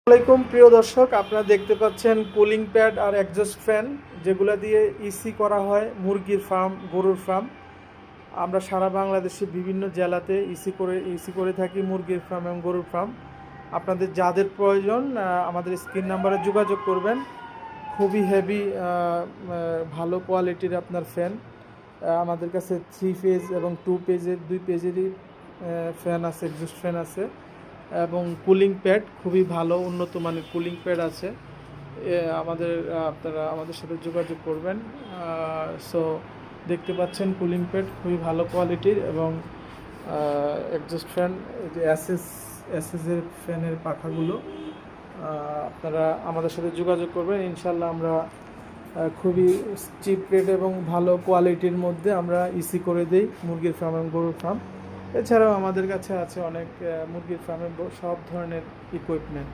আসসালামাইকুম প্রিয় দর্শক, আপনারা দেখতে পাচ্ছেন কুলিং প্যাড আর এক্সজস্ট ফ্যান যেগুলো দিয়ে ইসি করা হয় মুরগির ফার্ম, গরুর ফার্ম। আমরা সারা বাংলাদেশে বিভিন্ন জেলাতে ইসি করে থাকি মুরগির ফার্ম এবং গরুর ফার্ম। আপনাদের যাদের প্রয়োজন আমাদের স্ক্রিন নাম্বারে যোগাযোগ করবেন। খুবই হেভি ভালো কোয়ালিটির আপনার ফ্যান আমাদের কাছে 3 পেজ এবং 2 পেজের 2 পেজেরই ফ্যান আছে, এক্সজস্ট ফ্যান আছে এবং কুলিং প্যাড খুবই ভালো উন্নত মানের কুলিং প্যাড আছে। আপনারা আমাদের সাথে যোগাযোগ করবেন। সো দেখতে পাচ্ছেন কুলিং প্যাড খুবই ভালো কোয়ালিটির এবং এক্সজস্ট ফ্যান, এই যে এসএসের ফ্যানের পাখাগুলো। আপনারা আমাদের সাথে যোগাযোগ করবেন, ইনশাল্লাহ আমরা খুবই চিপ রেট এবং ভালো কোয়ালিটির মধ্যে আমরা ইসি করে দিই মুরগির ফার্ম এবং গরুর ফার্ম। এছাড়াও আমাদের কাছে আছে অনেক মুরগির ফার্মের সব ধরনের ইকুইপমেন্ট।